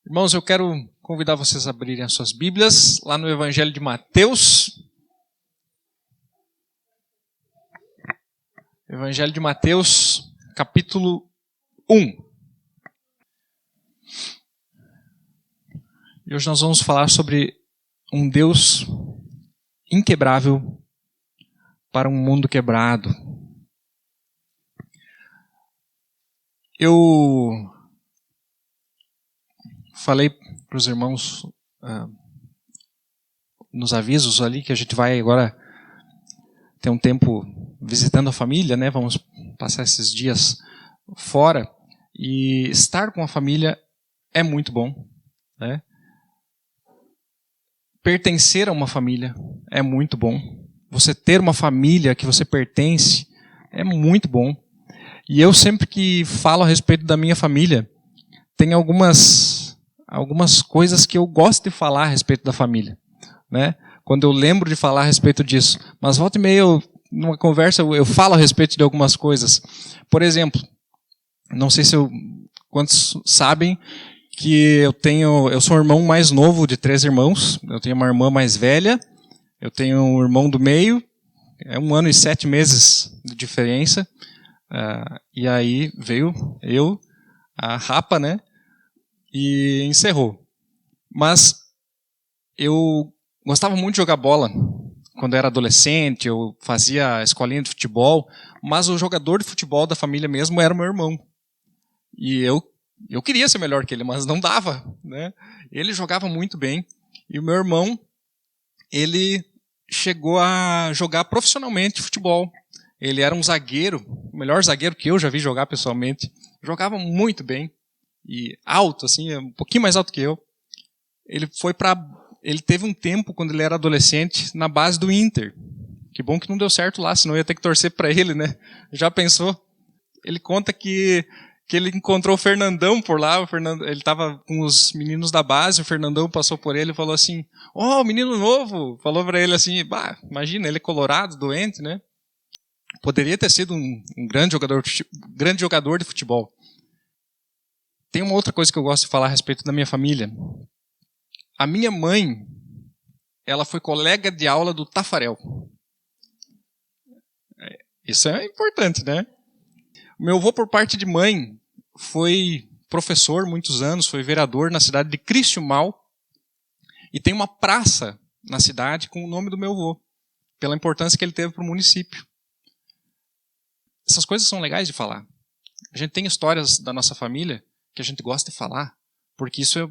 Irmãos, eu quero convidar vocês a abrirem as suas Bíblias lá no Evangelho de Mateus. Evangelho de Mateus, capítulo 1. E hoje nós vamos falar sobre um Deus inquebrável para um mundo quebrado. Eu falei para os irmãos nos avisos ali que a gente vai agora ter um tempo visitando a família, né? Vamos passar esses dias fora e estar com a família é muito bom, né? Pertencer a uma família é muito bom. Você ter uma família que você pertence é muito bom. E eu sempre que falo a respeito da minha família, tem algumas coisas que eu gosto de falar a respeito da família, né? Quando eu lembro de falar a respeito disso. Mas volta e meia, numa conversa, eu falo a respeito de algumas coisas. Por exemplo, não sei se quantos sabem que eu sou o irmão mais novo de 3 irmãos. Eu tenho uma irmã mais velha, eu tenho um irmão do meio, é 1 ano e 7 meses de diferença. E aí veio eu, a Rapa, né? E encerrou. Mas eu gostava muito de jogar bola. Quando eu era adolescente, eu fazia escolinha de futebol, mas o jogador de futebol da família mesmo era o meu irmão. E eu queria ser melhor que ele, mas não dava, né? Ele jogava muito bem. E o meu irmão, ele chegou a jogar profissionalmente futebol. Ele era um zagueiro, o melhor zagueiro que eu já vi jogar pessoalmente. Jogava muito bem. E alto, assim, um pouquinho mais alto que eu. Ele teve um tempo, quando ele era adolescente, na base do Inter. Que bom que não deu certo lá, senão eu ia ter que torcer para ele, né? Já pensou? Ele conta que ele encontrou o Fernandão por lá. Ele estava com os meninos da base, o Fernandão passou por ele e falou assim: "Ó, menino novo!" Falou para ele assim: imagina, ele é colorado, doente, né? Poderia ter sido um grande jogador de futebol. Tem uma outra coisa que eu gosto de falar a respeito da minha família. A minha mãe, ela foi colega de aula do Tafarel. Isso é importante, né? Meu avô, por parte de mãe, foi professor muitos anos, foi vereador na cidade de Criciúmal. E tem uma praça na cidade com o nome do meu avô, pela importância que ele teve para o município. Essas coisas são legais de falar. A gente tem histórias da nossa família que a gente gosta de falar, porque isso é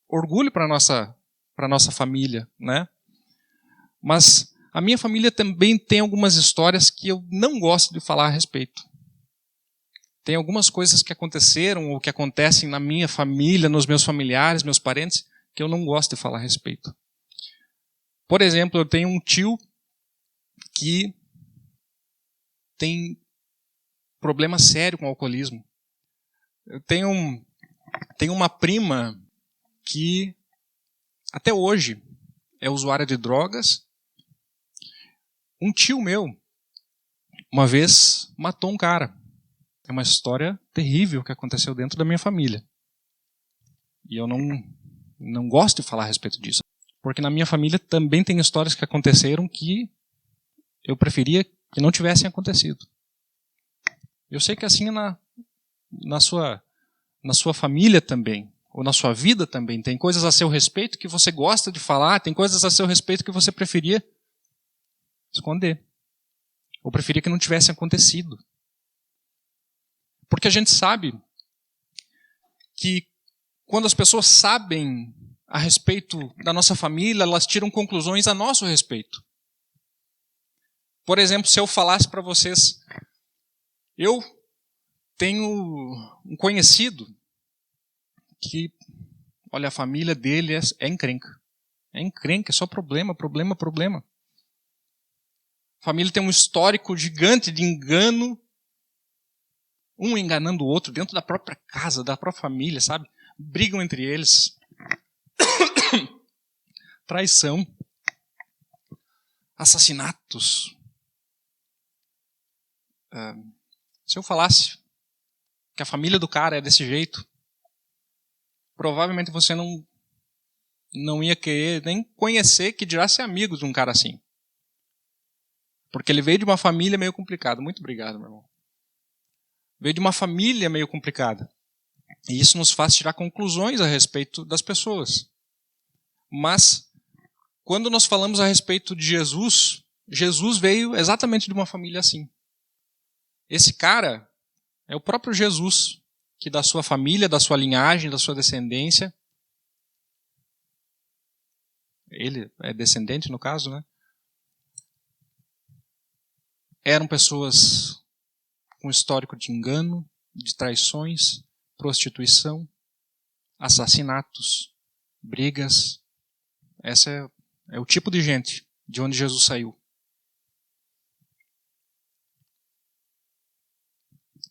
orgulho para a nossa família, né? Mas a minha família também tem algumas histórias que eu não gosto de falar a respeito. Tem algumas coisas que aconteceram ou que acontecem na minha família, nos meus familiares, meus parentes, que eu não gosto de falar a respeito. Por exemplo, eu tenho um tio que tem problema sério com o alcoolismo. Eu tenho uma prima que até hoje é usuária de drogas. Um tio meu, uma vez, matou um cara. É uma história terrível que aconteceu dentro da minha família. E eu não gosto de falar a respeito disso. Porque na minha família também tem histórias que aconteceram que eu preferia que não tivessem acontecido. Eu sei que assim na sua família também, ou na sua vida também, tem coisas a seu respeito que você gosta de falar, tem coisas a seu respeito que você preferia esconder. Ou preferia que não tivesse acontecido. Porque a gente sabe que quando as pessoas sabem a respeito da nossa família, elas tiram conclusões a nosso respeito. Por exemplo, se eu falasse para vocês, eu tenho um conhecido que, olha, a família dele é encrenca. É encrenca, é só problema, problema, problema. A família tem um histórico gigante de engano, um enganando o outro dentro da própria casa, da própria família, sabe? Brigam entre eles. Traição. Assassinatos. Se eu falasse que a família do cara é desse jeito, provavelmente você não ia querer nem conhecer, que dirá ser amigo de um cara assim. Porque ele veio de uma família meio complicada. Muito obrigado, meu irmão. Veio de uma família meio complicada. E isso nos faz tirar conclusões a respeito das pessoas. Mas, quando nós falamos a respeito de Jesus, Jesus veio exatamente de uma família assim. Esse cara é o próprio Jesus, que da sua família, da sua linhagem, da sua descendência, ele é descendente no caso, né? Eram pessoas com histórico de engano, de traições, prostituição, assassinatos, brigas. Esse é o tipo de gente de onde Jesus saiu.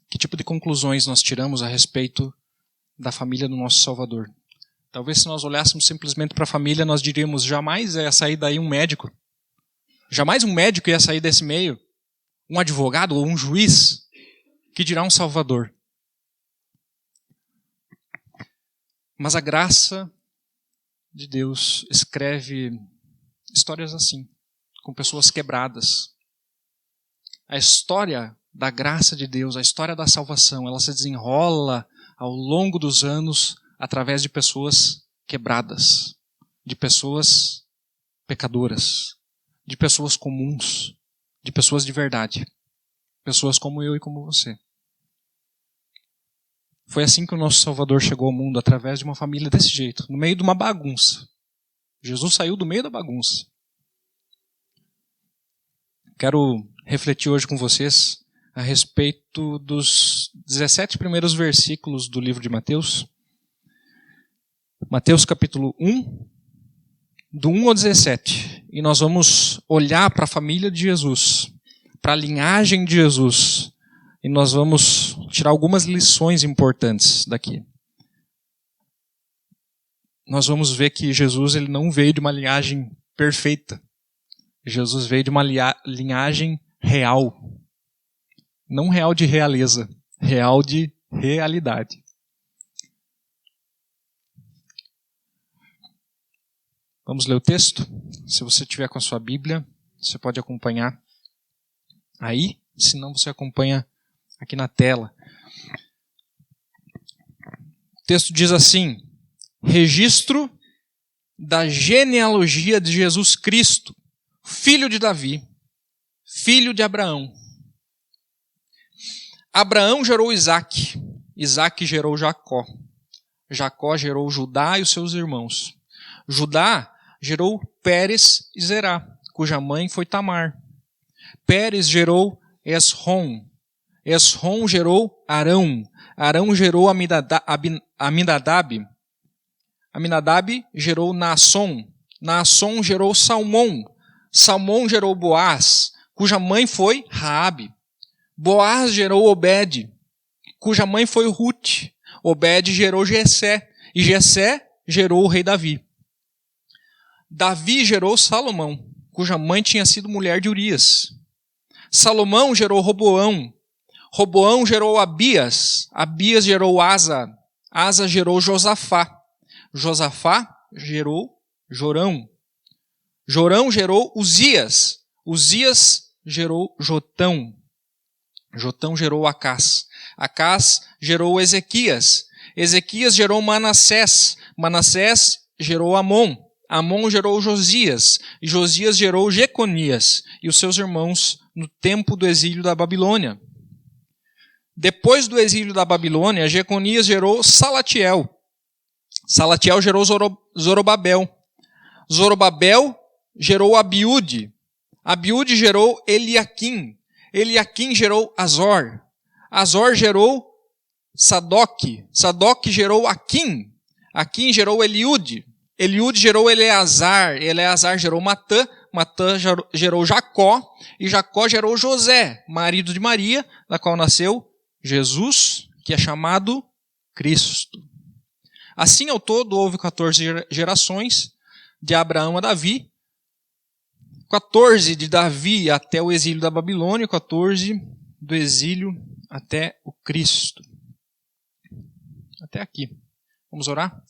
Que tipo de conclusões nós tiramos a respeito da família do nosso Salvador? Talvez se nós olhássemos simplesmente para a família, nós diríamos, jamais ia sair daí um médico. Jamais um médico ia sair desse meio. Um advogado ou um juiz, que dirá um Salvador. Mas a graça de Deus escreve histórias assim, com pessoas quebradas. A história da graça de Deus, a história da salvação, ela se desenrola ao longo dos anos através de pessoas quebradas, de pessoas pecadoras, de pessoas comuns, de pessoas de verdade, pessoas como eu e como você. Foi assim que o nosso Salvador chegou ao mundo, através de uma família desse jeito, no meio de uma bagunça. Jesus saiu do meio da bagunça. Quero refletir hoje com vocês a respeito dos 17 primeiros versículos do livro de Mateus. Mateus capítulo 1, do 1 ao 17. E nós vamos olhar para a família de Jesus, para a linhagem de Jesus. E nós vamos tirar algumas lições importantes daqui. Nós vamos ver que Jesus ele não veio de uma linhagem perfeita. Jesus veio de uma linhagem real. Não real de realeza, real de realidade. Vamos ler o texto? Se você tiver com a sua Bíblia, você pode acompanhar aí. Se não, você acompanha aqui na tela. O texto diz assim: registro da genealogia de Jesus Cristo, filho de Davi, filho de Abraão. Abraão gerou Isaque, Isaque gerou Jacó, Jacó gerou Judá e os seus irmãos. Judá gerou Pérez e Zerá, cuja mãe foi Tamar. Pérez gerou Esrom, Esrom gerou Arão, Arão gerou Aminadab, Aminadab gerou Naasson, Naasson gerou Salmão, Salmão gerou Boaz, cuja mãe foi Raabe. Boaz gerou Obed, cuja mãe foi Ruth. Obed gerou Jessé, e Jessé gerou o rei Davi. Davi gerou Salomão, cuja mãe tinha sido mulher de Urias. Salomão gerou Roboão, Roboão gerou Abias, Abias gerou Asa, Asa gerou Josafá, Josafá gerou Jorão, Jorão gerou Uzias, Uzias gerou Jotão, Jotão gerou Acás, Acás gerou Ezequias, Ezequias gerou Manassés, Manassés gerou Amon, Amon gerou Josias, e Josias gerou Jeconias e os seus irmãos no tempo do exílio da Babilônia. Depois do exílio da Babilônia, Jeconias gerou Salatiel, Salatiel gerou Zorobabel, Zorobabel gerou Abiúde, Abiúde gerou Eliaquim, Eliaquim gerou Azor, Azor gerou Sadoque, Sadoque gerou Aquim, Aquim gerou Eliúde, Eliúde gerou Eleazar, Eleazar gerou Matã, Matã gerou Jacó, e Jacó gerou José, marido de Maria, da qual nasceu Jesus, que é chamado Cristo. Assim, ao todo, houve 14 gerações, de Abraão a Davi, 14 de Davi até o exílio da Babilônia, 14 do exílio até o Cristo. Até aqui. Vamos orar?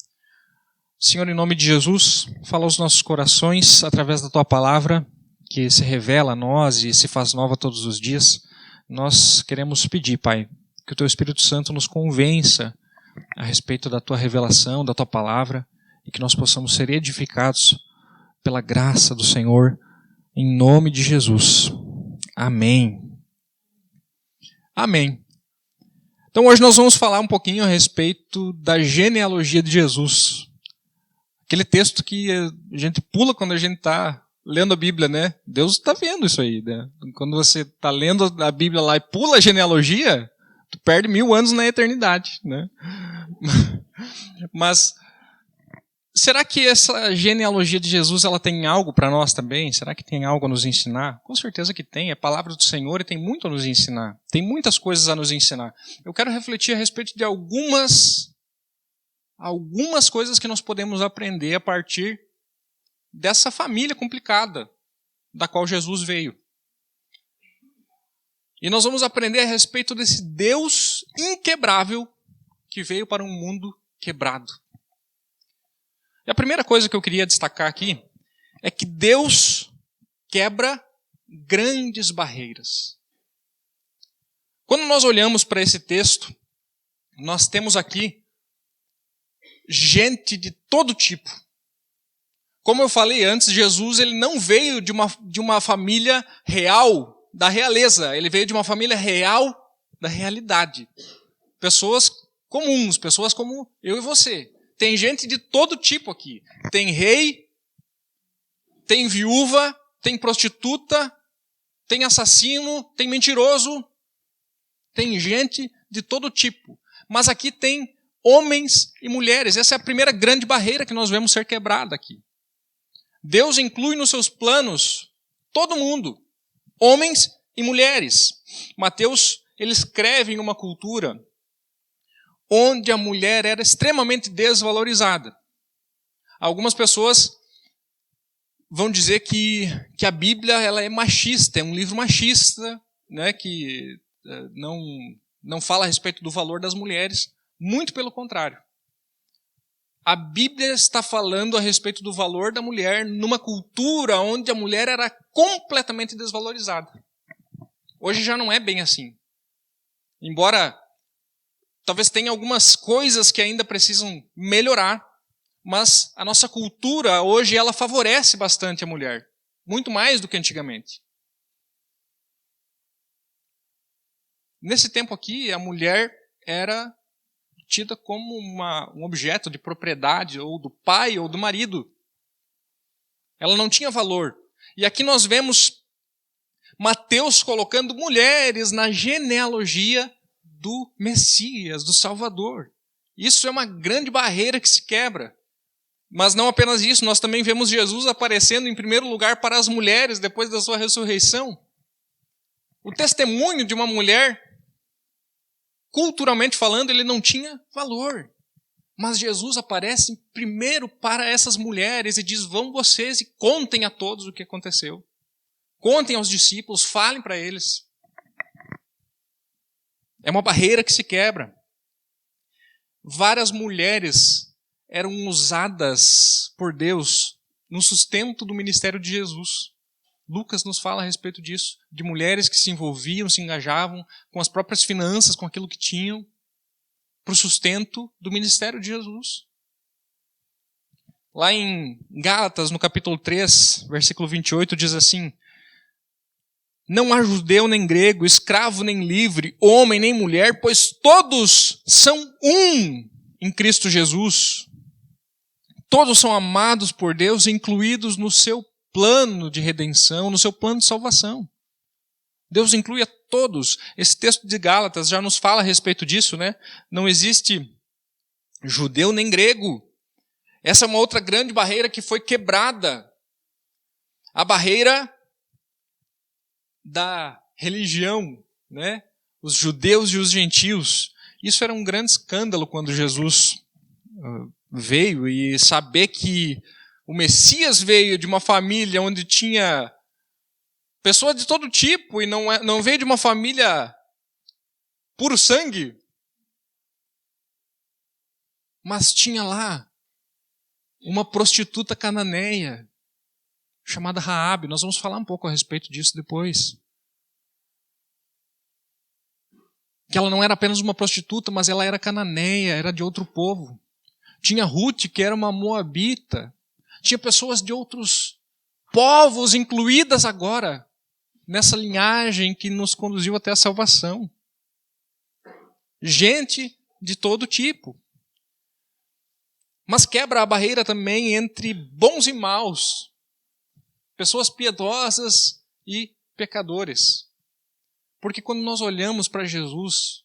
Senhor, em nome de Jesus, fala aos nossos corações através da Tua palavra, que se revela a nós e se faz nova todos os dias. Nós queremos pedir, Pai, que o Teu Espírito Santo nos convença a respeito da Tua revelação, da Tua palavra, e que nós possamos ser edificados pela graça do Senhor, em nome de Jesus. Amém. Amém. Então hoje nós vamos falar um pouquinho a respeito da genealogia de Jesus. Aquele texto que a gente pula quando a gente está lendo a Bíblia, né? Deus está vendo isso aí, né? Quando você está lendo a Bíblia lá e pula a genealogia, tu perde 1000 anos na eternidade, né? Mas será que essa genealogia de Jesus ela tem algo para nós também? Será que tem algo a nos ensinar? Com certeza que tem. É a palavra do Senhor e tem muito a nos ensinar. Tem muitas coisas a nos ensinar. Eu quero refletir a respeito de algumas coisas que nós podemos aprender a partir dessa família complicada da qual Jesus veio. E nós vamos aprender a respeito desse Deus inquebrável que veio para um mundo quebrado. E a primeira coisa que eu queria destacar aqui é que Deus quebra grandes barreiras. Quando nós olhamos para esse texto, nós temos aqui gente de todo tipo. Como eu falei antes, Jesus ele não veio de uma família real, da realeza. Ele veio de uma família real, da realidade. Pessoas comuns, pessoas como eu e você. Tem gente de todo tipo aqui. Tem rei, tem viúva, tem prostituta, tem assassino, tem mentiroso. Tem gente de todo tipo. Mas aqui tem homens e mulheres. Essa é a primeira grande barreira que nós vemos ser quebrada aqui. Deus inclui nos seus planos todo mundo, homens e mulheres. Mateus ele escreve em uma cultura onde a mulher era extremamente desvalorizada. Algumas pessoas vão dizer que a Bíblia ela é machista, é um livro machista, né, que não fala a respeito do valor das mulheres. Muito pelo contrário. A Bíblia está falando a respeito do valor da mulher numa cultura onde a mulher era completamente desvalorizada. Hoje já não é bem assim. Embora talvez tenha algumas coisas que ainda precisam melhorar, mas a nossa cultura hoje ela favorece bastante a mulher, muito mais do que antigamente. Nesse tempo aqui, a mulher era tida como um objeto de propriedade ou do pai ou do marido. Ela não tinha valor. E aqui nós vemos Mateus colocando mulheres na genealogia do Messias, do Salvador. Isso é uma grande barreira que se quebra. Mas não apenas isso, nós também vemos Jesus aparecendo em primeiro lugar para as mulheres depois da sua ressurreição. O testemunho de uma mulher, culturalmente falando, ele não tinha valor. Mas Jesus aparece primeiro para essas mulheres e diz, vão vocês e contem a todos o que aconteceu. Contem aos discípulos, falem para eles. É uma barreira que se quebra. Várias mulheres eram usadas por Deus no sustento do ministério de Jesus. Lucas nos fala a respeito disso, de mulheres que se envolviam, se engajavam com as próprias finanças, com aquilo que tinham, para o sustento do ministério de Jesus. Lá em Gálatas, no capítulo 3, versículo 28, diz assim, não há judeu nem grego, escravo nem livre, homem nem mulher, pois todos são um em Cristo Jesus. Todos são amados por Deus, incluídos no seu plano de redenção, no seu plano de salvação. Deus inclui a todos. Esse texto de Gálatas já nos fala a respeito disso, né? Não existe judeu nem grego. Essa é uma outra grande barreira que foi quebrada. A barreira da religião, né? Os judeus e os gentios. Isso era um grande escândalo quando Jesus veio, e saber que o Messias veio de uma família onde tinha pessoas de todo tipo e não veio de uma família puro sangue, mas tinha lá uma prostituta cananeia chamada Raabe. Nós vamos falar um pouco a respeito disso depois. Que ela não era apenas uma prostituta, mas ela era cananeia, era de outro povo. Tinha Ruth, que era uma moabita. Tinha pessoas de outros povos incluídas agora nessa linhagem que nos conduziu até a salvação. Gente de todo tipo. Mas quebra a barreira também entre bons e maus. Pessoas piedosas e pecadores. Porque quando nós olhamos para Jesus,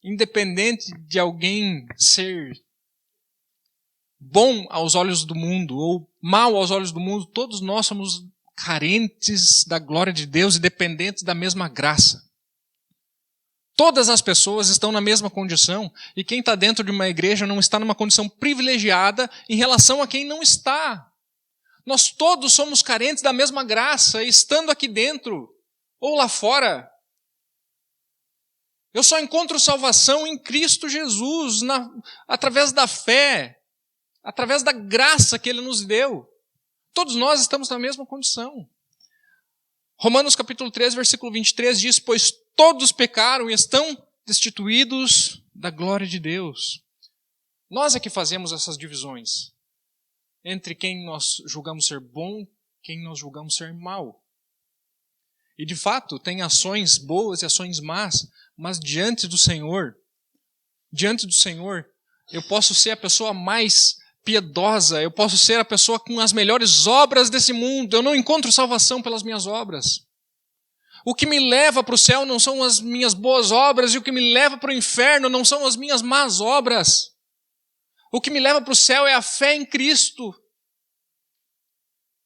independente de alguém ser bom aos olhos do mundo ou mal aos olhos do mundo, todos nós somos carentes da glória de Deus e dependentes da mesma graça. Todas as pessoas estão na mesma condição e quem está dentro de uma igreja não está numa condição privilegiada em relação a quem não está. Nós todos somos carentes da mesma graça, estando aqui dentro ou lá fora. Eu só encontro salvação em Cristo Jesus, através da fé, através da graça que Ele nos deu. Todos nós estamos na mesma condição. Romanos capítulo 3, versículo 23 diz: pois todos pecaram e estão destituídos da glória de Deus. Nós é que fazemos essas divisões entre quem nós julgamos ser bom, quem nós julgamos ser mal. E de fato, tem ações boas e ações más, mas diante do Senhor, eu posso ser a pessoa mais piedosa, eu posso ser a pessoa com as melhores obras desse mundo, eu não encontro salvação pelas minhas obras. O que me leva para o céu não são as minhas boas obras, e o que me leva para o inferno não são as minhas más obras. O que me leva para o céu é a fé em Cristo.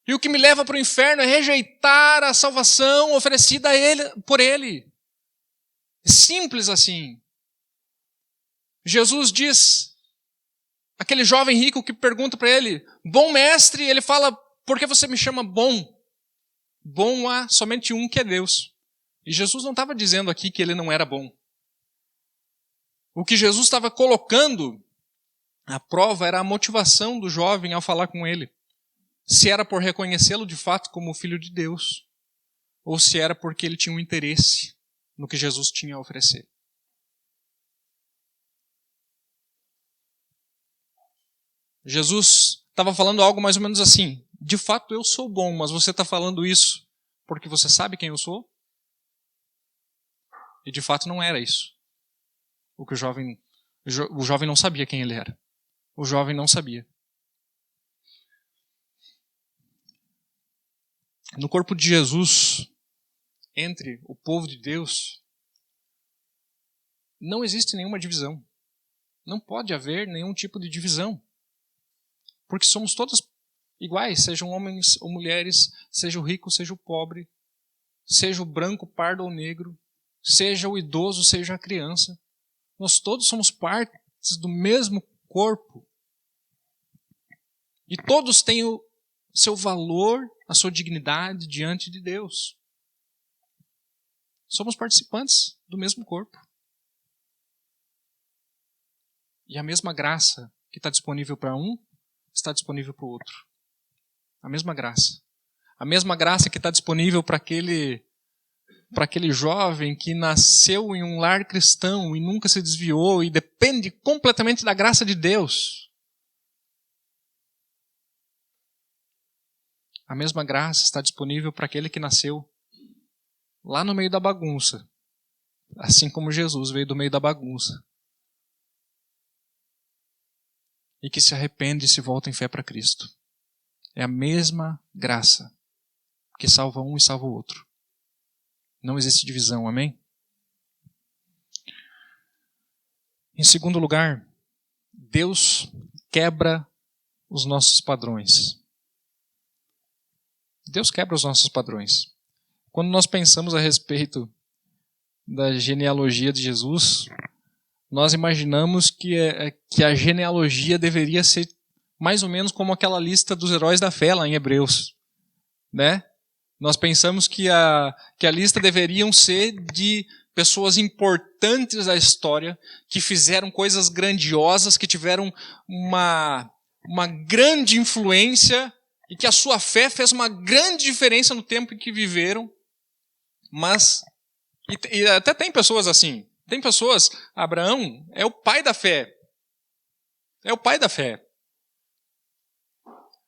E o que me leva para o inferno é rejeitar a salvação oferecida a Ele, por Ele. Simples assim. Jesus diz, aquele jovem rico que pergunta para Ele, bom mestre, Ele fala, por que você me chama bom? Bom há somente um, que é Deus. E Jesus não estava dizendo aqui que Ele não era bom. O que Jesus estava colocando à prova era a motivação do jovem ao falar com Ele. Se era por reconhecê-lo de fato como filho de Deus, ou se era porque ele tinha um interesse no que Jesus tinha a oferecer. Jesus estava falando algo mais ou menos assim, de fato eu sou bom, mas você está falando isso porque você sabe quem eu sou? E de fato não era isso. O jovem não sabia quem ele era. O jovem não sabia. No corpo de Jesus, entre o povo de Deus, não existe nenhuma divisão. Não pode haver nenhum tipo de divisão. Porque somos todos iguais, sejam homens ou mulheres, seja o rico, seja o pobre, seja o branco, pardo ou negro, seja o idoso, seja a criança. Nós todos somos partes do mesmo corpo. E todos têm o seu valor, a sua dignidade diante de Deus. Somos participantes do mesmo corpo. E a mesma graça que está disponível para um, está disponível para o outro. A mesma graça. A mesma graça que está disponível para aquele jovem que nasceu em um lar cristão e nunca se desviou e depende completamente da graça de Deus. A mesma graça está disponível para aquele que nasceu lá no meio da bagunça, assim como Jesus veio do meio da bagunça. E que se arrepende e se volta em fé para Cristo. É a mesma graça que salva um e salva o outro. Não existe divisão, amém? Em segundo lugar, Deus quebra os nossos padrões. Deus quebra os nossos padrões. Quando nós pensamos a respeito da genealogia de Jesus, nós imaginamos que a genealogia deveria ser mais ou menos como aquela lista dos heróis da fé lá em Hebreus, né? Nós pensamos que a lista deveriam ser de pessoas importantes da história, que fizeram coisas grandiosas, que tiveram uma uma grande influência e que a sua fé fez uma grande diferença no tempo em que viveram. Mas, e até tem pessoas assim. Tem pessoas, Abraão é o pai da fé. É o pai da fé.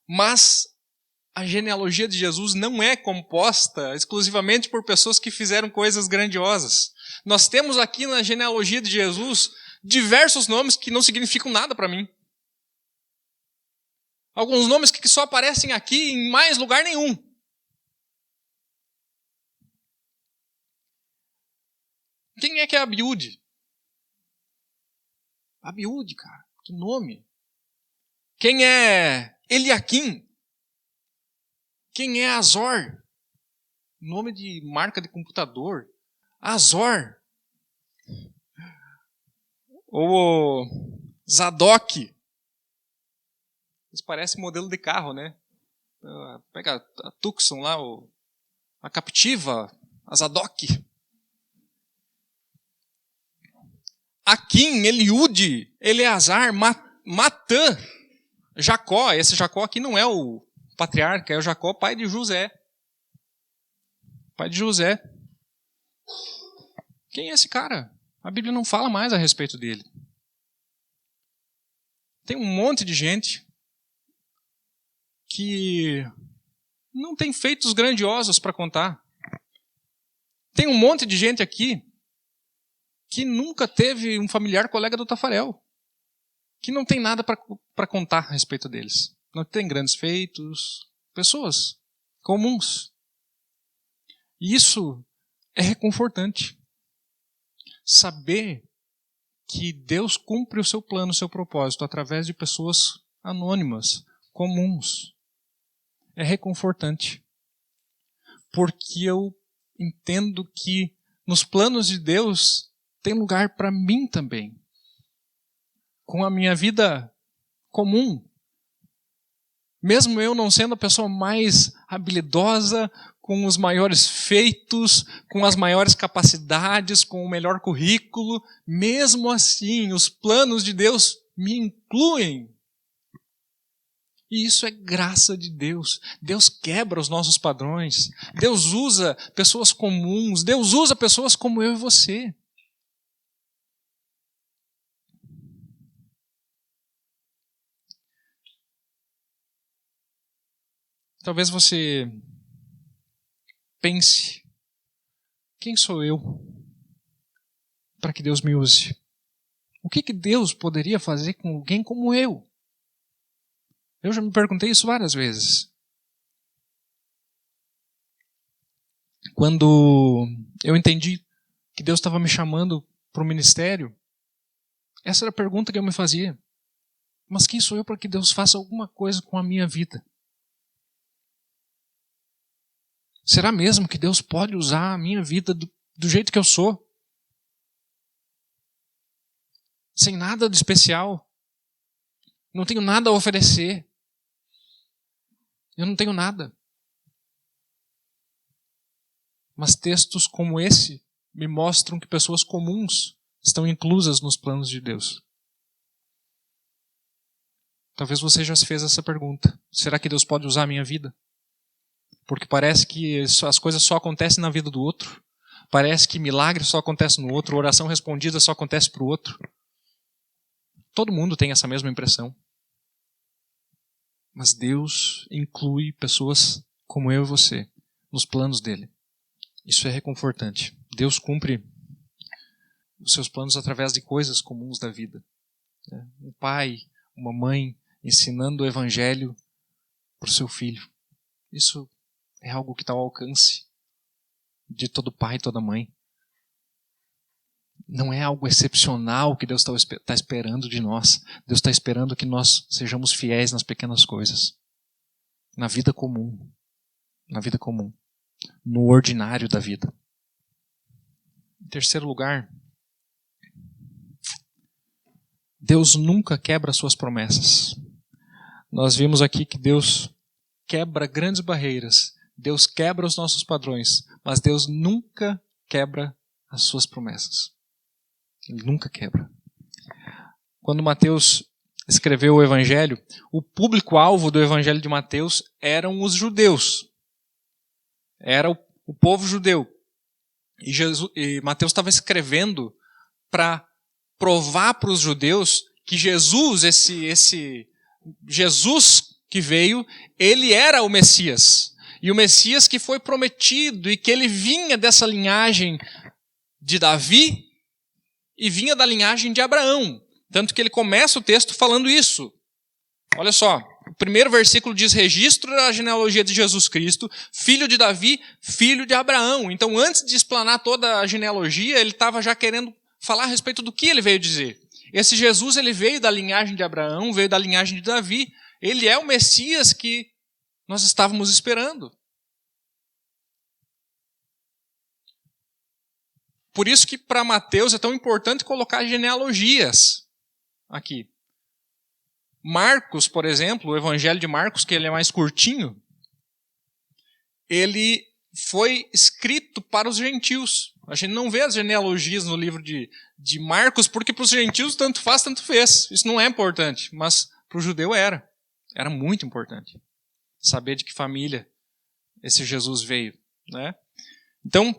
Mas a genealogia de Jesus não é composta exclusivamente por pessoas que fizeram coisas grandiosas. Nós temos aqui na genealogia de Jesus diversos nomes que não significam nada para mim. Alguns nomes que só aparecem aqui em mais lugar nenhum. Quem é que é Abiúde? Abiúde, cara, que nome. Quem é Eliaquim? Quem é Azor? Nome de marca de computador. Azor. Ou Zadok. Isso parece modelo de carro, né? Pega a Tucson lá, a Captiva, a Zadok. Aquim, Eliúde, Eleazar, Matã, Jacó. Esse Jacó aqui não é o patriarca, é o Jacó, pai de José. Pai de José. Quem é esse cara? A Bíblia não fala mais a respeito dele. Tem um monte de gente que não tem feitos grandiosos para contar. Tem um monte de gente aqui que nunca teve um familiar colega do Tafarel, que não tem nada para contar a respeito deles. Não tem grandes feitos, pessoas comuns. E isso é reconfortante. Saber que Deus cumpre o seu plano, o seu propósito, através de pessoas anônimas, comuns. É reconfortante. Porque eu entendo que nos planos de Deus tem lugar para mim também. Com a minha vida comum. Mesmo eu não sendo a pessoa mais habilidosa, com os maiores feitos, com as maiores capacidades, com o melhor currículo, mesmo assim, os planos de Deus me incluem. E isso é graça de Deus. Deus quebra os nossos padrões. Deus usa pessoas comuns. Deus usa pessoas como eu e você. Talvez você pense, quem sou eu para que Deus me use? O que Deus poderia fazer com alguém como eu? Eu já me perguntei isso várias vezes. Quando eu entendi que Deus estava me chamando para o ministério, essa era a pergunta que eu me fazia. Mas quem sou eu para que Deus faça alguma coisa com a minha vida? Será mesmo que Deus pode usar a minha vida do jeito que eu sou? Sem nada de especial. Não tenho nada a oferecer. Eu não tenho nada. Mas textos como esse me mostram que pessoas comuns estão inclusas nos planos de Deus. Talvez você já se fez essa pergunta. Será que Deus pode usar a minha vida? Porque parece que as coisas só acontecem na vida do outro. Parece que milagre só acontece no outro, oração respondida só acontece para o outro. Todo mundo tem essa mesma impressão. Mas Deus inclui pessoas como eu e você nos planos dele. Isso é reconfortante. Deus cumpre os seus planos através de coisas comuns da vida. Um pai, uma mãe ensinando o evangelho para o seu filho. Isso é algo que está ao alcance de todo pai e toda mãe. Não é algo excepcional que Deus está esperando de nós. Deus está esperando que nós sejamos fiéis nas pequenas coisas. Na vida comum. Na vida comum. No ordinário da vida. Em terceiro lugar, Deus nunca quebra suas promessas. Nós vimos aqui que Deus quebra grandes barreiras. Deus quebra os nossos padrões. Mas Deus nunca quebra as suas promessas. Ele nunca quebra. Quando Mateus escreveu o Evangelho, o público-alvo do Evangelho de Mateus eram os judeus. Era o povo judeu. E Mateus estava escrevendo para provar para os judeus que Jesus, esse Jesus que veio, ele era o Messias. E o Messias que foi prometido e que ele vinha dessa linhagem de Davi e vinha da linhagem de Abraão. Tanto que ele começa o texto falando isso. Olha só, o primeiro versículo diz registro da genealogia de Jesus Cristo, filho de Davi, filho de Abraão. Então, antes de explanar toda a genealogia, ele estava já querendo falar a respeito do que ele veio dizer. Esse Jesus, ele veio da linhagem de Abraão, veio da linhagem de Davi. Ele é o Messias que nós estávamos esperando. Por isso que para Mateus é tão importante colocar genealogias aqui. Marcos, por exemplo, o Evangelho de Marcos, que ele é mais curtinho, ele foi escrito para os gentios. A gente não vê as genealogias no livro de Marcos, porque para os gentios tanto faz, tanto fez. Isso não é importante, mas para o judeu era. Era muito importante saber de que família esse Jesus veio, né? Então,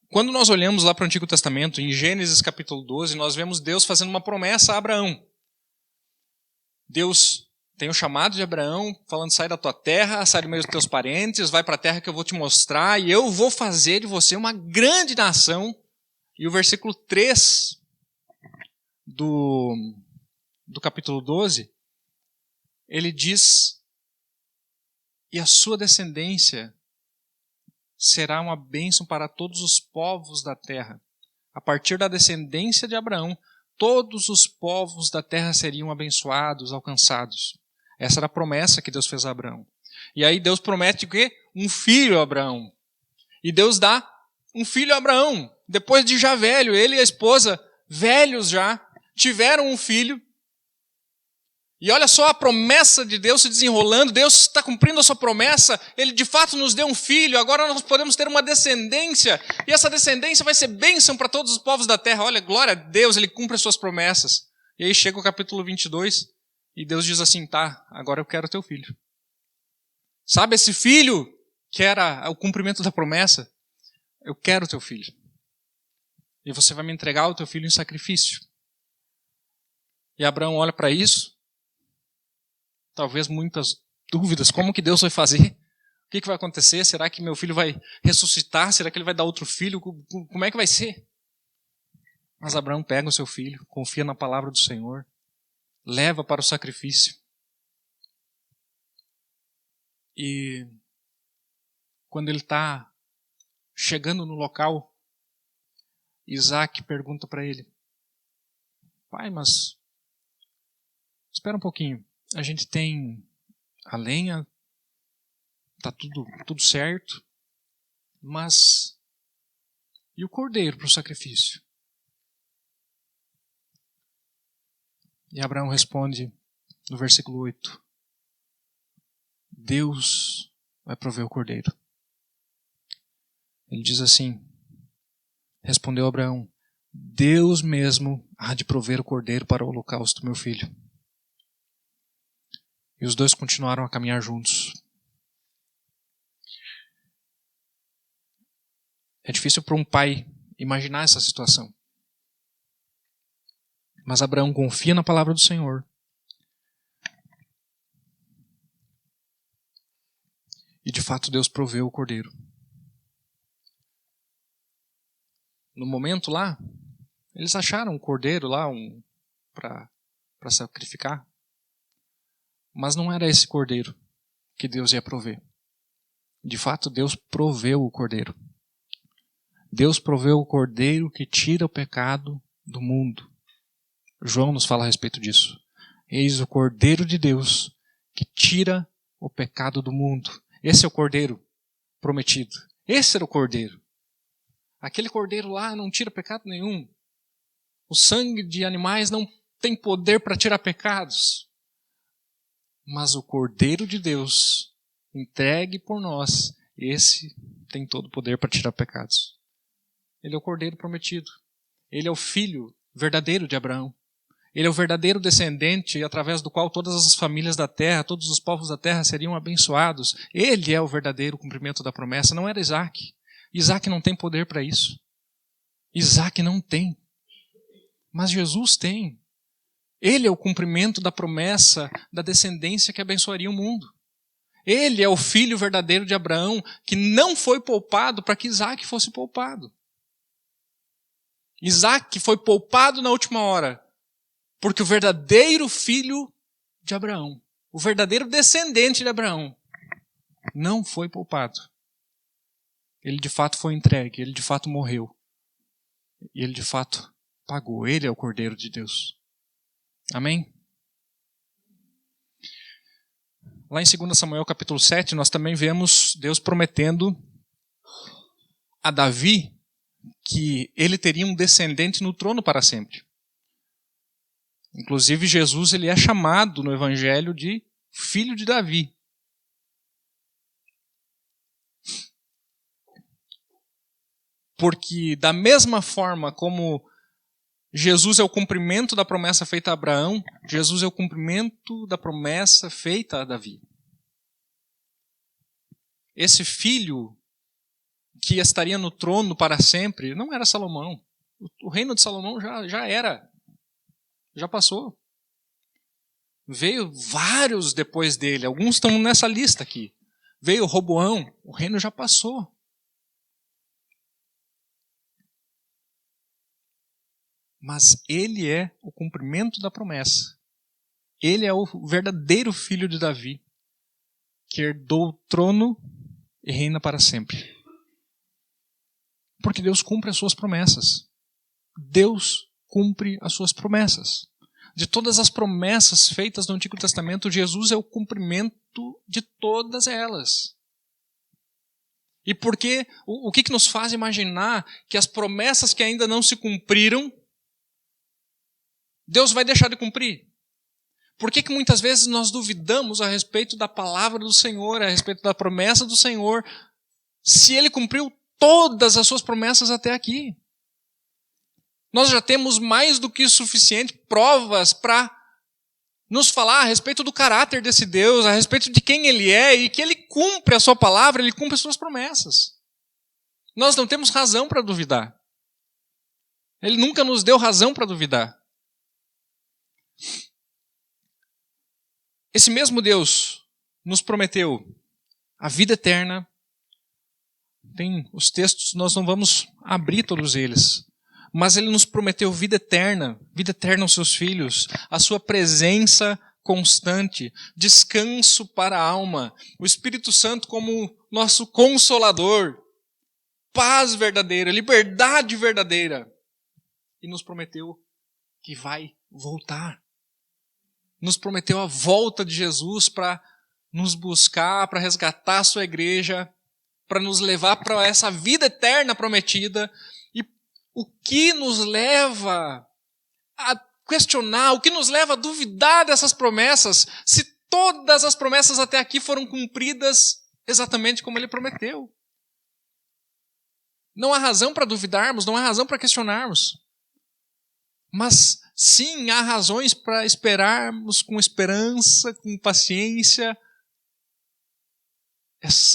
quando nós olhamos lá para o Antigo Testamento, em Gênesis capítulo 12, nós vemos Deus fazendo uma promessa a Abraão. Deus tem o chamado de Abraão, falando, sai da tua terra, sai do meio dos teus parentes, vai para a terra que eu vou te mostrar, e eu vou fazer de você uma grande nação. E o versículo 3 do capítulo 12, ele diz, e a sua descendência será uma bênção para todos os povos da terra. A partir da descendência de Abraão, todos os povos da terra seriam abençoados, alcançados. Essa era a promessa que Deus fez a Abraão. E aí Deus promete o quê? Um filho a Abraão. E Deus dá um filho a Abraão. Depois de já velho, ele e a esposa, velhos já, tiveram um filho. E olha só a promessa de Deus se desenrolando. Deus está cumprindo a sua promessa. Ele de fato nos deu um filho. Agora nós podemos ter uma descendência. E essa descendência vai ser bênção para todos os povos da terra. Olha, glória a Deus, ele cumpre as suas promessas. E aí chega o capítulo 22 e Deus diz assim, tá, agora eu quero teu filho. Sabe esse filho que era o cumprimento da promessa? Eu quero teu filho. E você vai me entregar o teu filho em sacrifício. E Abraão olha para isso. Talvez muitas dúvidas, como que Deus vai fazer? O que vai acontecer? Será que meu filho vai ressuscitar? Será que ele vai dar outro filho? Como é que vai ser? Mas Abraão pega o seu filho, confia na palavra do Senhor, leva para o sacrifício. E quando ele está chegando no local, Isaac pergunta para ele, pai, mas espera um pouquinho. A gente tem a lenha, está tudo certo, mas e o cordeiro para o sacrifício? E Abraão responde no versículo 8, Deus vai prover o cordeiro. Ele diz assim, respondeu Abraão, Deus mesmo há de prover o cordeiro para o holocausto, meu filho. E os dois continuaram a caminhar juntos. É difícil para um pai imaginar essa situação. Mas Abraão confia na palavra do Senhor. E de fato Deus proveu o cordeiro. No momento lá, eles acharam um cordeiro lá para sacrificar. Mas não era esse cordeiro que Deus ia prover. De fato, Deus proveu o cordeiro. Deus proveu o cordeiro que tira o pecado do mundo. João nos fala a respeito disso. Eis o cordeiro de Deus que tira o pecado do mundo. Esse é o cordeiro prometido. Esse era o cordeiro. Aquele cordeiro lá não tira pecado nenhum. O sangue de animais não tem poder para tirar pecados. Mas o Cordeiro de Deus, entregue por nós, esse tem todo o poder para tirar pecados. Ele é o Cordeiro prometido. Ele é o filho verdadeiro de Abraão. Ele é o verdadeiro descendente através do qual todas as famílias da terra, todos os povos da terra seriam abençoados. Ele é o verdadeiro cumprimento da promessa, não era Isaac. Isaac não tem poder para isso. Isaac não tem. Mas Jesus tem. Ele é o cumprimento da promessa da descendência que abençoaria o mundo. Ele é o filho verdadeiro de Abraão, que não foi poupado para que Isaac fosse poupado. Isaac foi poupado na última hora, porque o verdadeiro filho de Abraão, o verdadeiro descendente de Abraão, não foi poupado. Ele de fato foi entregue, ele de fato morreu. E ele de fato pagou. Ele é o Cordeiro de Deus. Amém? Lá em 2 Samuel capítulo 7, nós também vemos Deus prometendo a Davi que ele teria um descendente no trono para sempre. Inclusive Jesus ele é chamado no Evangelho de filho de Davi. Porque da mesma forma como Jesus é o cumprimento da promessa feita a Abraão, Jesus é o cumprimento da promessa feita a Davi. Esse filho que estaria no trono para sempre não era Salomão. O reino de Salomão já era. Já passou. Veio vários depois dele. Alguns estão nessa lista aqui. Veio Roboão. O reino já passou. Mas ele é o cumprimento da promessa. Ele é o verdadeiro filho de Davi, que herdou o trono e reina para sempre. Porque Deus cumpre as suas promessas. Deus cumpre as suas promessas. De todas as promessas feitas no Antigo Testamento, Jesus é o cumprimento de todas elas. E porque o que nos faz imaginar que as promessas que ainda não se cumpriram, Deus vai deixar de cumprir? Por que muitas vezes nós duvidamos a respeito da palavra do Senhor, a respeito da promessa do Senhor, se Ele cumpriu todas as suas promessas até aqui? Nós já temos mais do que suficiente provas para nos falar a respeito do caráter desse Deus, a respeito de quem Ele é e que Ele cumpre a sua palavra, Ele cumpre as suas promessas. Nós não temos razão para duvidar. Ele nunca nos deu razão para duvidar. Esse mesmo Deus nos prometeu a vida eterna. Tem os textos, nós não vamos abrir todos eles. Mas Ele nos prometeu vida eterna aos seus filhos, a sua presença constante, descanso para a alma, o Espírito Santo como nosso consolador, paz verdadeira, liberdade verdadeira. E nos prometeu que vai voltar. Nos prometeu a volta de Jesus para nos buscar, para resgatar a sua igreja, para nos levar para essa vida eterna prometida. E o que nos leva a questionar, o que nos leva a duvidar dessas promessas, se todas as promessas até aqui foram cumpridas exatamente como Ele prometeu? Não há razão para duvidarmos, não há razão para questionarmos. Mas sim, há razões para esperarmos com esperança, com paciência,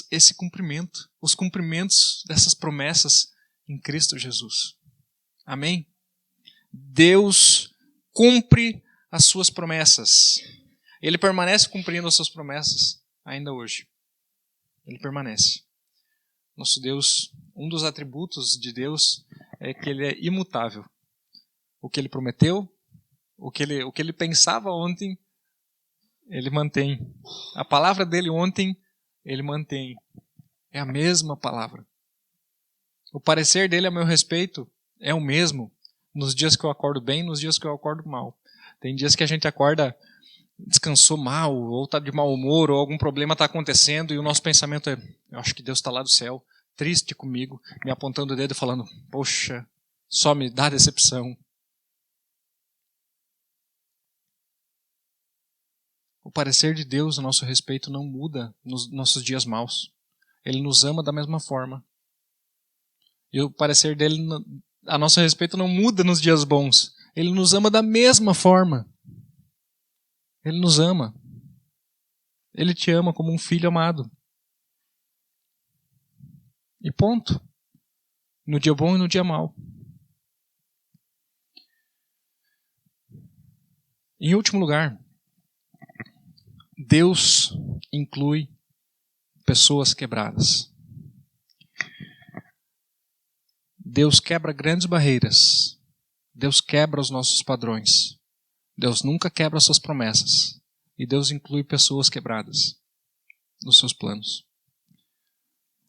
esse cumprimento, os cumprimentos dessas promessas em Cristo Jesus. Amém? Deus cumpre as suas promessas. Ele permanece cumprindo as suas promessas ainda hoje. Ele permanece. Nosso Deus, um dos atributos de Deus é que Ele é imutável. O que Ele prometeu, o que ele pensava ontem, Ele mantém. A palavra dele ontem, Ele mantém. É a mesma palavra. O parecer dele a meu respeito é o mesmo nos dias que eu acordo bem, nos dias que eu acordo mal. Tem dias que a gente acorda, descansou mal, ou está de mau humor, ou algum problema está acontecendo, e o nosso pensamento é, eu acho que Deus está lá do céu, triste comigo, me apontando o dedo e falando, poxa, só me dá decepção. O parecer de Deus a nosso respeito não muda nos nossos dias maus. Ele nos ama da mesma forma. E o parecer dele a nosso respeito não muda nos dias bons. Ele nos ama da mesma forma. Ele nos ama. Ele te ama como um filho amado. E ponto. No dia bom e no dia mau. Em último lugar, Deus inclui pessoas quebradas. Deus quebra grandes barreiras. Deus quebra os nossos padrões. Deus nunca quebra suas promessas. E Deus inclui pessoas quebradas nos seus planos.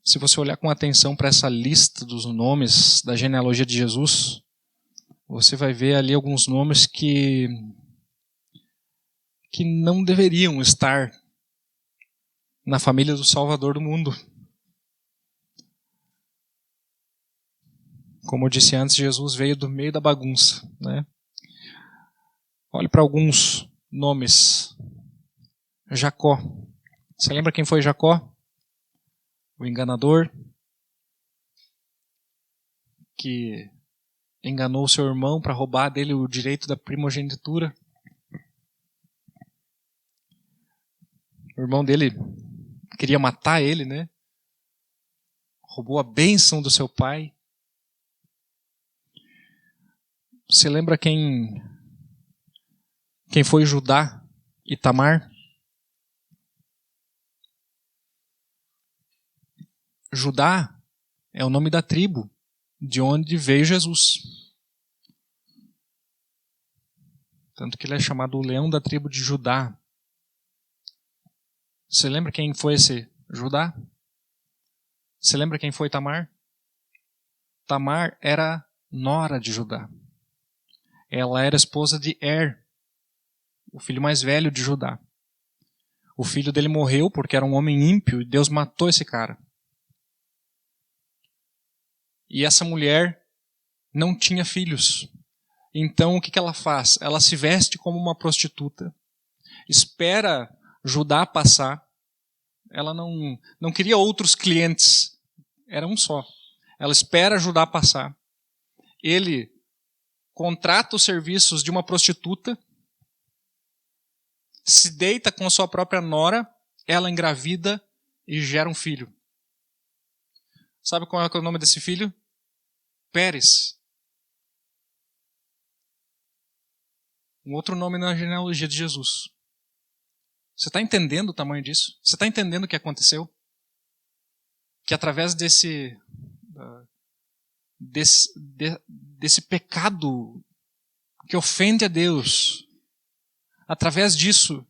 Se você olhar com atenção para essa lista dos nomes da genealogia de Jesus, você vai ver ali alguns nomes que não deveriam estar na família do Salvador do mundo. Como eu disse antes, Jesus veio do meio da bagunça, né? Olhe para alguns nomes. Jacó. Você lembra quem foi Jacó? O enganador que enganou seu irmão para roubar dele o direito da primogenitura. O irmão dele queria matar ele, né? Roubou a bênção do seu pai. Você lembra quem foi Judá e Tamar? Judá é o nome da tribo de onde veio Jesus. Tanto que ele é chamado o leão da tribo de Judá. Você lembra quem foi esse Judá? Você lembra quem foi Tamar? Tamar era nora de Judá. Ela era esposa de Er, o filho mais velho de Judá. O filho dele morreu porque era um homem ímpio e Deus matou esse cara. E essa mulher não tinha filhos. Então o que ela faz? Ela se veste como uma prostituta. Espera Judá passar. Ela não queria outros clientes. Era um só. Ela espera Judá passar. Ele contrata os serviços de uma prostituta. Se deita com a sua própria nora. Ela engravida e gera um filho. Sabe qual é o nome desse filho? Pérez. Um outro nome na genealogia de Jesus. Você está entendendo o tamanho disso? Você está entendendo o que aconteceu? Que através desse pecado que ofende a Deus, através disso,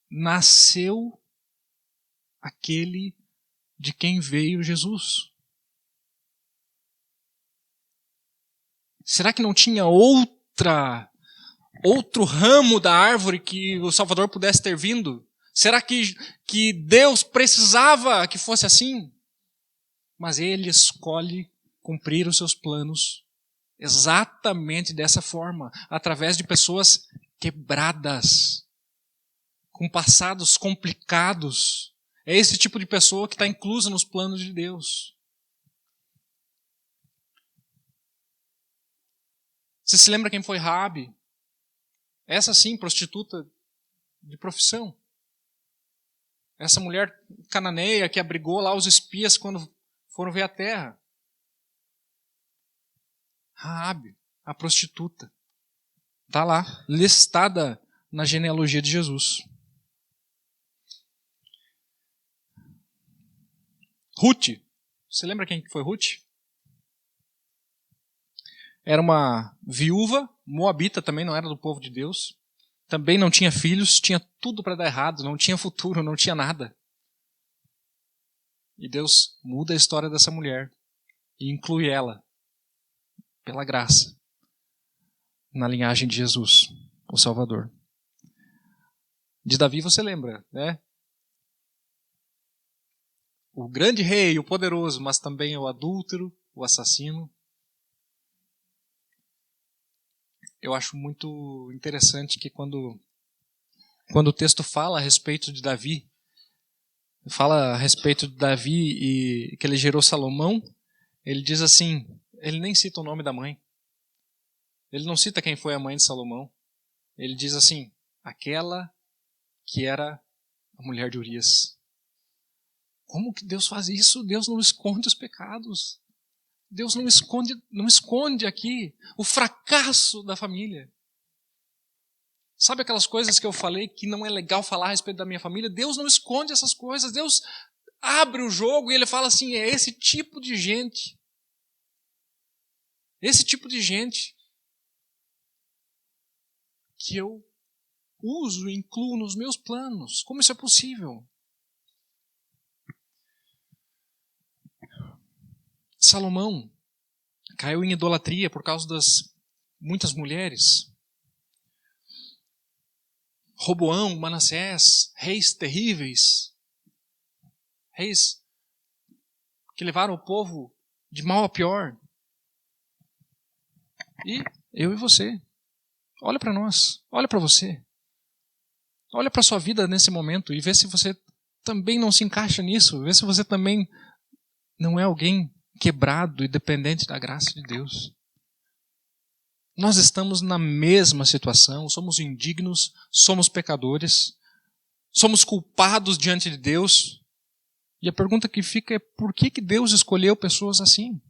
nasceu aquele de quem veio Jesus. Será que não tinha outro ramo da árvore que o Salvador pudesse ter vindo? Será que Deus precisava que fosse assim? Mas Ele escolhe cumprir os seus planos exatamente dessa forma, através de pessoas quebradas, com passados complicados. É esse tipo de pessoa que está inclusa nos planos de Deus. Você se lembra quem foi Raabe? Essa sim, prostituta de profissão. Essa mulher cananeia que abrigou lá os espias quando foram ver a terra. Raabe, a prostituta. Está lá, listada na genealogia de Jesus. Ruth. Você lembra quem foi Ruth? Era uma viúva, moabita também, não era do povo de Deus. Também não tinha filhos, tinha tudo para dar errado, não tinha futuro, não tinha nada. E Deus muda a história dessa mulher e inclui ela, pela graça, na linhagem de Jesus, o Salvador. De Davi você lembra, né? O grande rei, o poderoso, mas também o adúltero, o assassino. Eu acho muito interessante que quando o texto fala a respeito de Davi, fala a respeito de Davi e que ele gerou Salomão, ele diz assim, ele nem cita o nome da mãe. Ele não cita quem foi a mãe de Salomão. Ele diz assim, aquela que era a mulher de Urias. Como que Deus faz isso? Deus não esconde os pecados. Deus não esconde aqui o fracasso da família. Sabe aquelas coisas que eu falei que não é legal falar a respeito da minha família? Deus não esconde essas coisas. Deus abre o jogo e ele fala assim, é esse tipo de gente. Esse tipo de gente que eu uso e incluo nos meus planos. Como isso é possível? Salomão caiu em idolatria por causa das muitas mulheres. Roboão, Manassés, reis terríveis. Reis que levaram o povo de mal a pior. E eu e você. Olha para nós, olha para você. Olha para a sua vida nesse momento e vê se você também não se encaixa nisso. Vê se você também não é alguém quebrado e dependente da graça de Deus. Nós estamos na mesma situação, somos indignos, somos pecadores, somos culpados diante de Deus. E a pergunta que fica é por que Deus escolheu pessoas assim?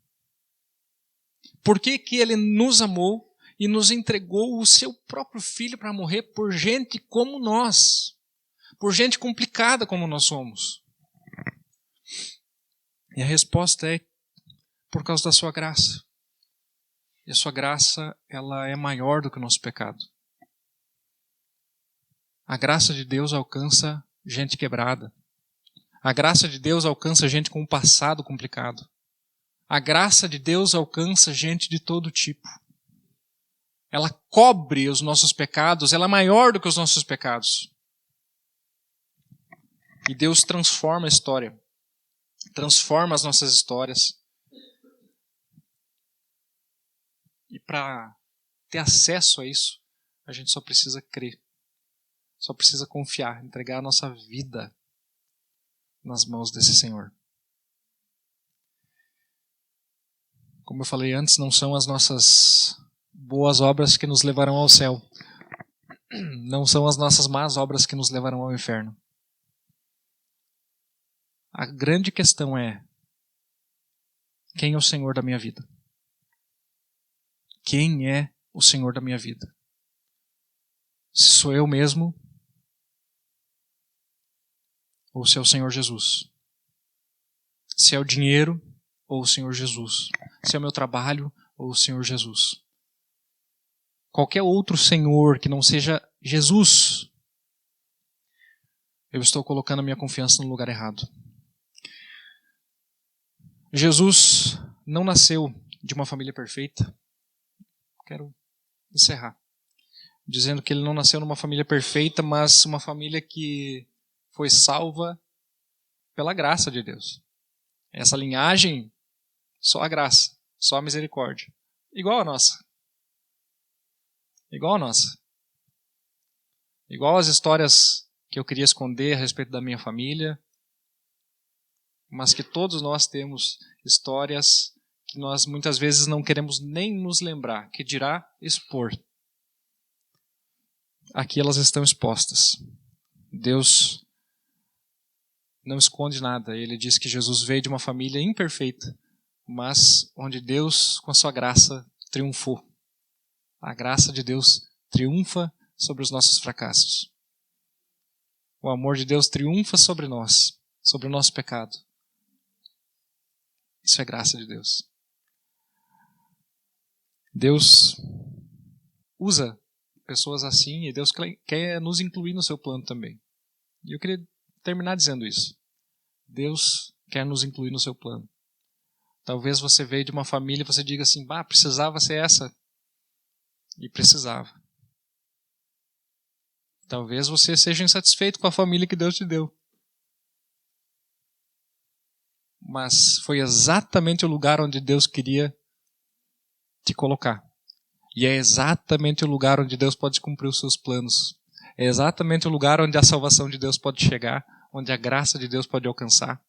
Por que Ele nos amou e nos entregou o seu próprio filho para morrer por gente como nós, por gente complicada como nós somos? E a resposta é por causa da sua graça. E a sua graça, ela é maior do que o nosso pecado. A graça de Deus alcança gente quebrada. A graça de Deus alcança gente com um passado complicado. A graça de Deus alcança gente de todo tipo. Ela cobre os nossos pecados, ela é maior do que os nossos pecados. E Deus transforma a história, transforma as nossas histórias. E para ter acesso a isso, a gente só precisa crer, só precisa confiar, entregar a nossa vida nas mãos desse Senhor. Como eu falei antes, não são as nossas boas obras que nos levarão ao céu. Não são as nossas más obras que nos levarão ao inferno. A grande questão é: quem é o Senhor da minha vida? Quem é o Senhor da minha vida? Se sou eu mesmo ou se é o Senhor Jesus? Se é o dinheiro ou o Senhor Jesus? Se é o meu trabalho ou o Senhor Jesus? Qualquer outro Senhor que não seja Jesus, eu estou colocando a minha confiança no lugar errado. Jesus não nasceu de uma família perfeita. Quero encerrar dizendo que ele não nasceu numa família perfeita, mas uma família que foi salva pela graça de Deus. Essa linhagem, só a graça, só a misericórdia. Igual a nossa. Igual a nossa. Igual as histórias que eu queria esconder a respeito da minha família, mas que todos nós temos histórias que nós muitas vezes não queremos nem nos lembrar, que dirá expor. Aqui elas estão expostas. Deus não esconde nada. Ele diz que Jesus veio de uma família imperfeita, mas onde Deus, com a sua graça, triunfou. A graça de Deus triunfa sobre os nossos fracassos. O amor de Deus triunfa sobre nós, sobre o nosso pecado. Isso é graça de Deus. Deus usa pessoas assim e Deus quer nos incluir no seu plano também. E eu queria terminar dizendo isso. Deus quer nos incluir no seu plano. Talvez você veio de uma família e você diga assim, precisava ser essa. E precisava. Talvez você seja insatisfeito com a família que Deus te deu. Mas foi exatamente o lugar onde Deus queria te colocar. E é exatamente o lugar onde Deus pode cumprir os seus planos. É exatamente o lugar onde a salvação de Deus pode chegar, onde a graça de Deus pode alcançar,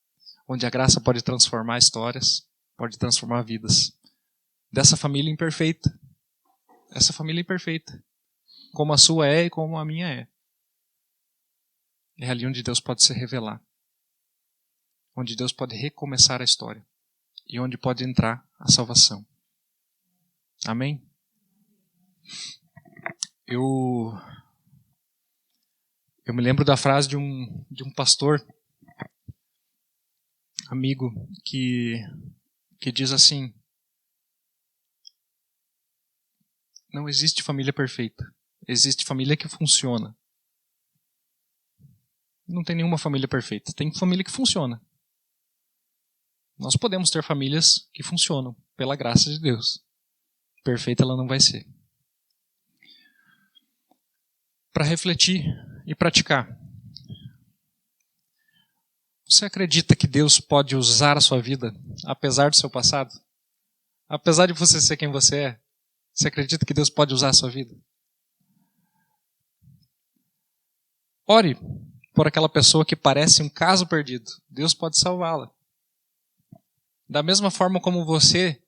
onde a graça pode transformar histórias, pode transformar vidas. dessa família imperfeita. Essa família imperfeita. Como a sua é e como a minha é. É ali onde Deus pode se revelar. Onde Deus pode recomeçar a história. E onde pode entrar a salvação. Amém? Eu me lembro da frase de um pastor, amigo, que diz assim: não existe família perfeita. Existe família que funciona. Não tem nenhuma família perfeita. Tem família que funciona. Nós podemos ter famílias que funcionam, pela graça de Deus. Perfeita ela não vai ser. Para refletir e praticar. Você acredita que Deus pode usar a sua vida, apesar do seu passado? Apesar de você ser quem você é, você acredita que Deus pode usar a sua vida? Ore por aquela pessoa que parece um caso perdido. Deus pode salvá-la. Da mesma forma como você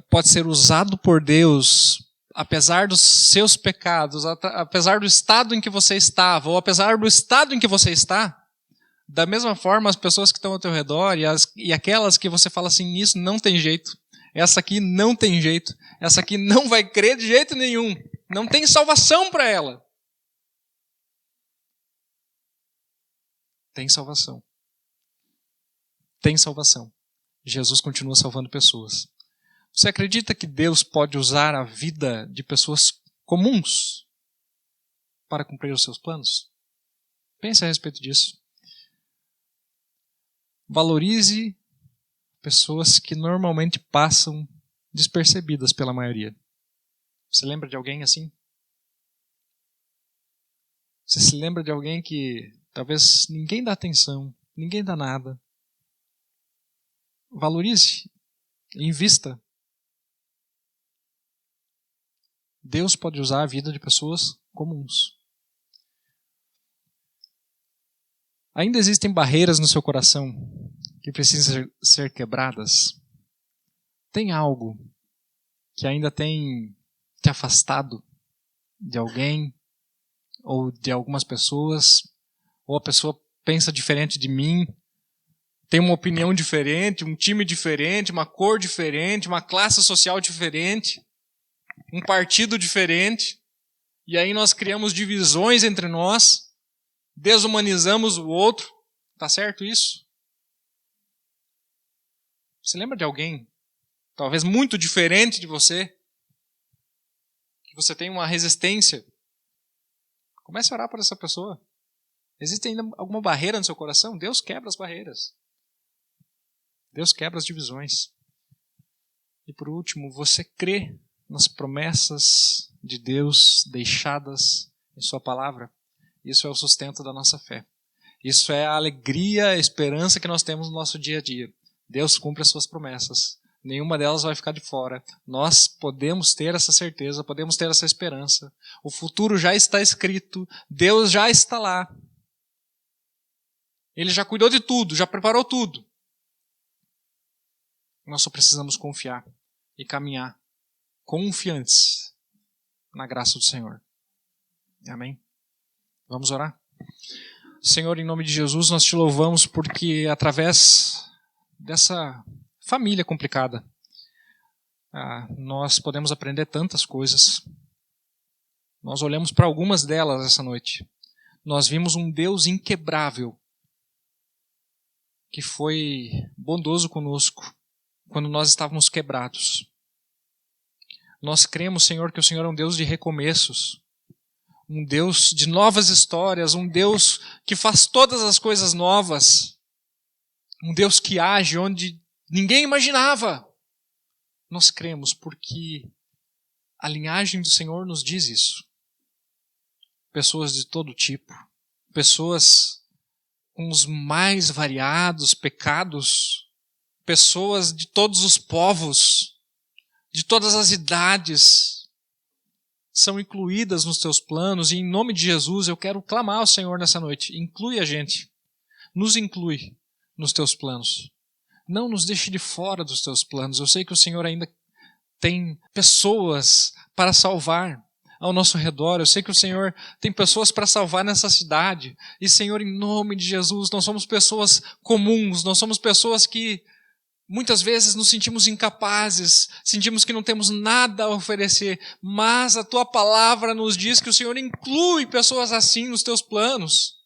pode ser usado por Deus, apesar dos seus pecados, apesar do estado em que você estava, ou apesar do estado em que você está, da mesma forma as pessoas que estão ao teu redor e aquelas que você fala assim, isso não tem jeito, essa aqui não tem jeito, essa aqui não vai crer de jeito nenhum, não tem salvação para ela. Tem salvação. Tem salvação. Jesus continua salvando pessoas. Você acredita que Deus pode usar a vida de pessoas comuns para cumprir os seus planos? Pense a respeito disso. Valorize pessoas que normalmente passam despercebidas pela maioria. Você lembra de alguém assim? Você se lembra de alguém que talvez ninguém dá atenção, ninguém dá nada? Valorize, invista. Deus pode usar a vida de pessoas comuns. Ainda existem barreiras no seu coração que precisam ser quebradas? Tem algo que ainda tem te afastado de alguém ou de algumas pessoas? Ou a pessoa pensa diferente de mim? Tem uma opinião diferente, um time diferente, uma cor diferente, uma classe social diferente, um partido diferente, e aí nós criamos divisões entre nós, desumanizamos o outro. Tá certo isso? Você lembra de alguém, talvez muito diferente de você, que você tem uma resistência? Comece a orar por essa pessoa. Existe ainda alguma barreira no seu coração? Deus quebra as barreiras. Deus quebra as divisões. E por último, você crê nas promessas de Deus deixadas em sua palavra? Isso é o sustento da nossa fé. Isso é a alegria, a esperança que nós temos no nosso dia a dia. Deus cumpre as suas promessas. Nenhuma delas vai ficar de fora. Nós podemos ter essa certeza, podemos ter essa esperança. O futuro já está escrito. Deus já está lá. Ele já cuidou de tudo, já preparou tudo. Nós só precisamos confiar e caminhar confiantes na graça do Senhor. Amém? Vamos orar? Senhor, em nome de Jesus, nós te louvamos porque através dessa família complicada, nós podemos aprender tantas coisas. Nós olhamos para algumas delas essa noite. Nós vimos um Deus inquebrável que foi bondoso conosco quando nós estávamos quebrados. Nós cremos, Senhor, que o Senhor é um Deus de recomeços, um Deus de novas histórias, um Deus que faz todas as coisas novas, um Deus que age onde ninguém imaginava. Nós cremos porque a linhagem do Senhor nos diz isso. Pessoas de todo tipo, pessoas com os mais variados pecados, pessoas de todos os povos, de todas as idades, são incluídas nos teus planos, e em nome de Jesus eu quero clamar ao Senhor nessa noite. Inclui a gente, nos inclui nos teus planos, Não nos deixe de fora dos teus planos. Eu sei que o Senhor ainda tem pessoas para salvar ao nosso redor. Eu sei que o Senhor tem pessoas para salvar nessa cidade. E, Senhor, em nome de Jesus, nós somos pessoas comuns, nós somos pessoas que muitas vezes nos sentimos incapazes, sentimos que não temos nada a oferecer, mas a Tua palavra nos diz que o Senhor inclui pessoas assim nos Teus planos.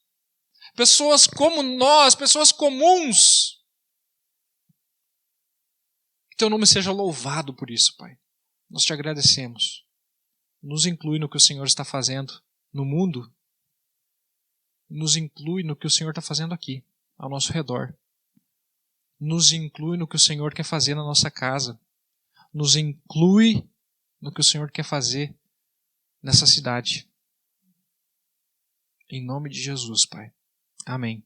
Pessoas como nós, pessoas comuns. Que Teu nome seja louvado por isso, Pai. Nós Te agradecemos. Nos inclui no que o Senhor está fazendo no mundo. Nos inclui no que o Senhor está fazendo aqui, ao nosso redor. Nos inclui no que o Senhor quer fazer na nossa casa. Nos inclui no que o Senhor quer fazer nessa cidade. Em nome de Jesus, Pai. Amém.